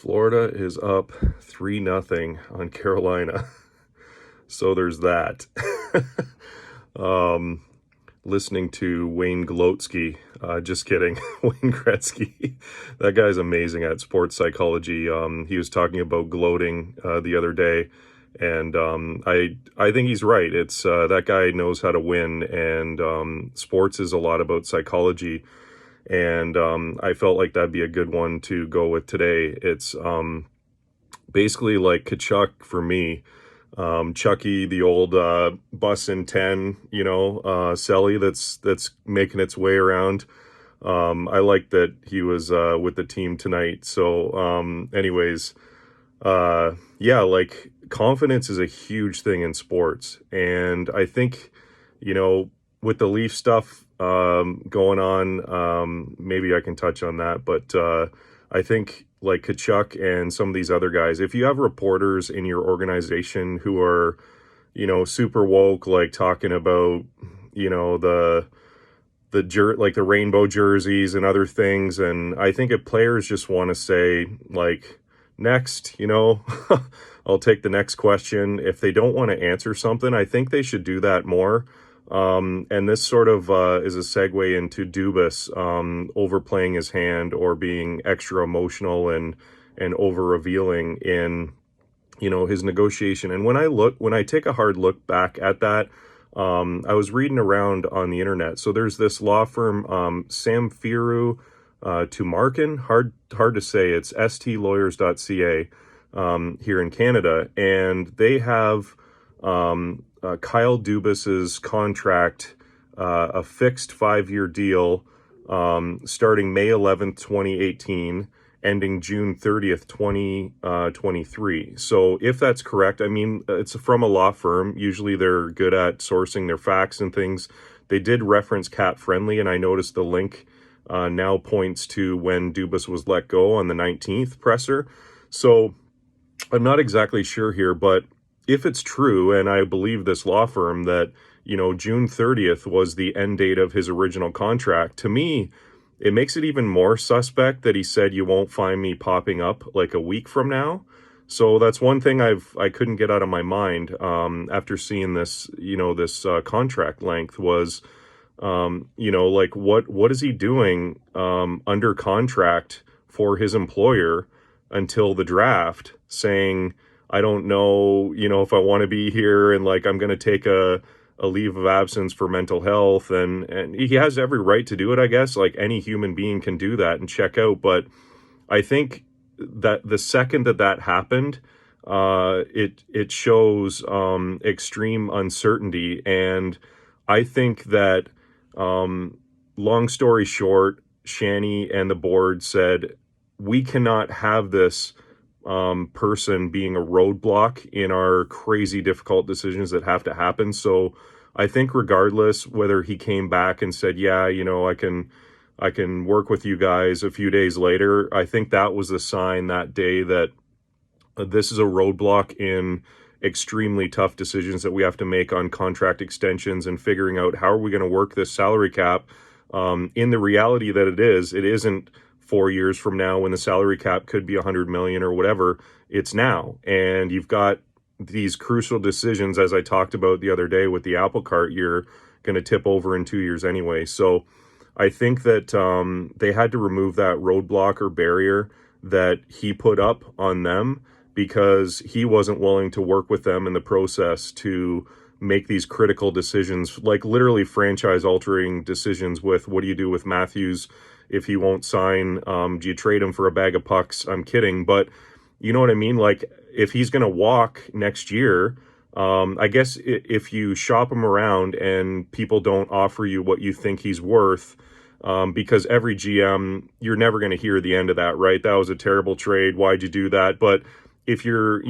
Florida is up 3-0 on Carolina. So there's that. um, Listening to Wayne Glotsky. Just kidding. Wayne Gretzky. That guy's amazing at sports psychology. He was talking about gloating the other day. And I think he's right. It's that guy knows how to win, and sports is a lot about psychology. And I felt like that'd be a good one to go with today. It's basically like Kachuk for me. Chucky, the old bus in 10, Selly that's making its way around. I like that he was with the team tonight. So anyways, yeah, like confidence is a huge thing in sports. And I think, with the Leaf stuff going on, maybe I can touch on that. But I think like Kachuk and some of these other guys, if you have reporters in your organization who are, super woke, like talking about, the like the rainbow jerseys and other things, and I think if players just want to say like next, I'll take the next question. If they don't want to answer something, I think they should do that more. And this sort of is a segue into Dubas overplaying his hand or being extra emotional and over revealing in his negotiation. And when I take a hard look back at that, I was reading around on the internet. So there's this law firm, Samfiru Tumarkin, hard to say. It's stlawyers.ca here in Canada, and they have Kyle Dubas's contract, a fixed 5-year deal, starting May 11th, 2018, ending June 30th, 2023. So if that's correct, I mean, it's from a law firm. Usually they're good at sourcing their facts and things. They did reference Cat Friendly, and I noticed the link now points to when Dubas was let go on the 19th presser. So I'm not exactly sure here, but if it's true, and I believe this law firm, that, June 30th was the end date of his original contract, to me, it makes it even more suspect that he said, you won't find me popping up like a week from now. So that's one thing I couldn't get out of my mind after seeing this, this contract length was, like what is he doing under contract for his employer until the draft, saying, I don't know, if I want to be here, and like I'm going to take a leave of absence for mental health, and he has every right to do it, I guess. Like any human being can do that and check out. But I think that the second that happened, it shows extreme uncertainty. And I think that long story short, Shanny and the board said, we cannot have this person being a roadblock in our crazy difficult decisions that have to happen. So I think regardless whether he came back and said, yeah, I can work with you guys a few days later, I think that was a sign that day that this is a roadblock in extremely tough decisions that we have to make on contract extensions and figuring out how are we going to work this salary cap in the reality that it isn't 4 years from now when the salary cap could be 100 million or whatever. It's now. And you've got these crucial decisions, as I talked about the other day with the apple cart, you're going to tip over in 2 years anyway. So I think that they had to remove that roadblock or barrier that he put up on them because he wasn't willing to work with them in the process to make these critical decisions, like literally franchise altering decisions with what do you do with Matthews if he won't sign? Do you trade him for a bag of pucks? I'm kidding. But you know what I mean? Like if he's going to walk next year, I guess if you shop him around and people don't offer you what you think he's worth, because every GM, you're never going to hear the end of that, right? That was a terrible trade. Why'd you do that? But if you're,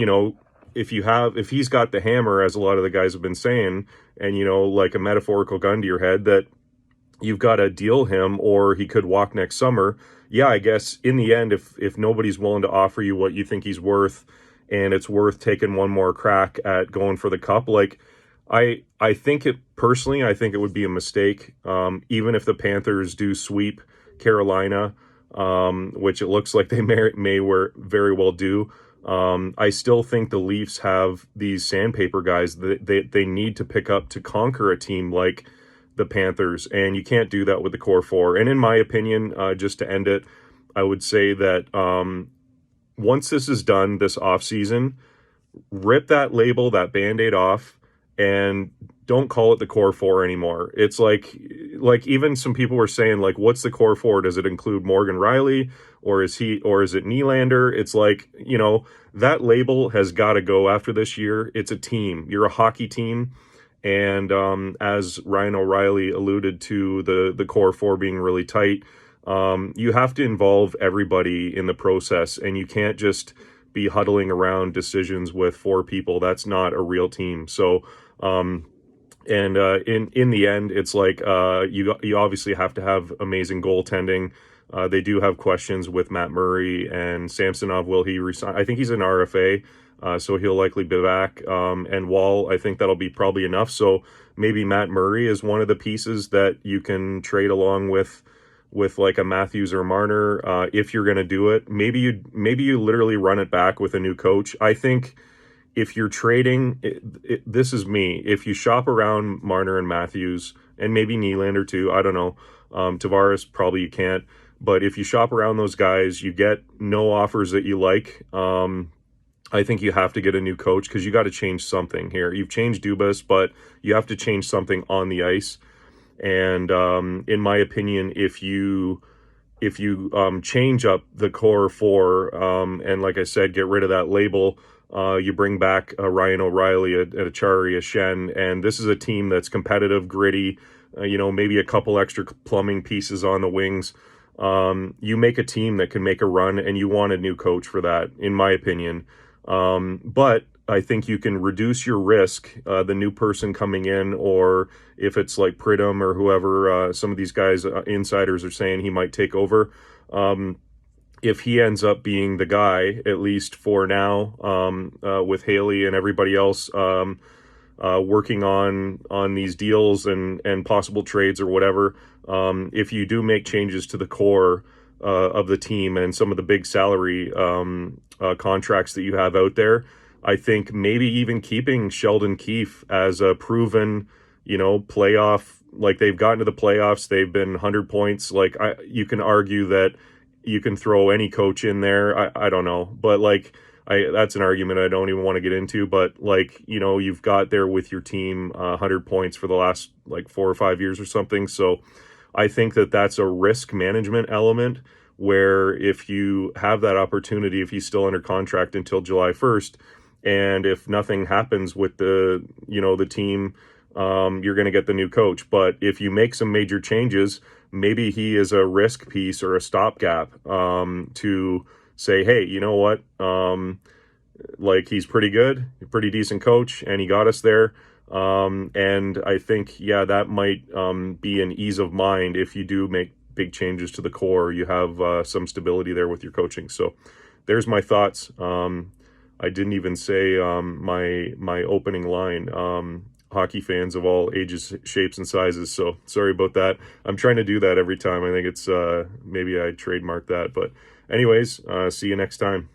if he's got the hammer, as a lot of the guys have been saying, and, like a metaphorical gun to your head that you've got to deal him or he could walk next summer. Yeah, I guess in the end, if nobody's willing to offer you what you think he's worth and it's worth taking one more crack at going for the cup, like I think it personally, I think it would be a mistake. Even if the Panthers do sweep Carolina, which it looks like they very well do. I still think the Leafs have these sandpaper guys that they need to pick up to conquer a team like the Panthers, and you can't do that with the core four. And in my opinion, just to end it, I would say that once this is done this offseason, rip that label, that Band-Aid off, and don't call it the core four anymore. It's like even some people were saying, like, what's the core four? Does it include Morgan Riley, or is it Nylander? It's like, that label has got to go after this year. It's a team. You're a hockey team. And as Ryan O'Reilly alluded to, the core four being really tight, you have to involve everybody in the process, and you can't just be huddling around decisions with four people. That's not a real team. So, in the end, it's like you obviously have to have amazing goaltending. They do have questions with Matt Murray and Samsonov. Will he resign? I think he's an RFA, so he'll likely be back. And Wall, I think that'll be probably enough. So maybe Matt Murray is one of the pieces that you can trade along with like a Matthews or Marner, if you're going to do it. Maybe you literally run it back with a new coach. I think if you're trading, this is me. If you shop around Marner and Matthews, and maybe Nylander too, I don't know. Tavares, probably you can't. But if you shop around those guys, you get no offers that you like. I think you have to get a new coach, because you got to change something here. You've changed Dubas, but you have to change something on the ice. And in my opinion, if you change up the core four, and like I said, get rid of that label, you bring back a Ryan O'Reilly, a Chari, a Shen, and this is a team that's competitive, gritty, maybe a couple extra plumbing pieces on the wings. You make a team that can make a run, and you want a new coach for that, in my opinion. But I think you can reduce your risk, the new person coming in, or if it's like Pridham or whoever, some of these guys, insiders are saying he might take over. If he ends up being the guy, at least for now, with Haley and everybody else working on these deals and possible trades or whatever, if you do make changes to the core of the team and some of the big salary contracts that you have out there, I think maybe even keeping Sheldon Keefe as a proven, playoff, like they've gotten to the playoffs, they've been 100 points. Like you can argue that you can throw any coach in there. I don't know, but that's an argument I don't even want to get into. But you've got there with your team 100 points for the last 4 or 5 years or something. So I think that's a risk management element, where if you have that opportunity, if he's still under contract until July 1st, and if nothing happens with the team, you're going to get the new coach. But if you make some major changes, maybe he is a risk piece or a stopgap to say, hey, you know what? He's pretty good, pretty decent coach, and he got us there. And I think, that might be an ease of mind if you do make big changes to the core. You have some stability there with your coaching. So there's my thoughts. I didn't even say my opening line. Hockey fans of all ages, shapes, and sizes. So sorry about that. I'm trying to do that every time. I think it's maybe I trademarked that. But anyways, see you next time.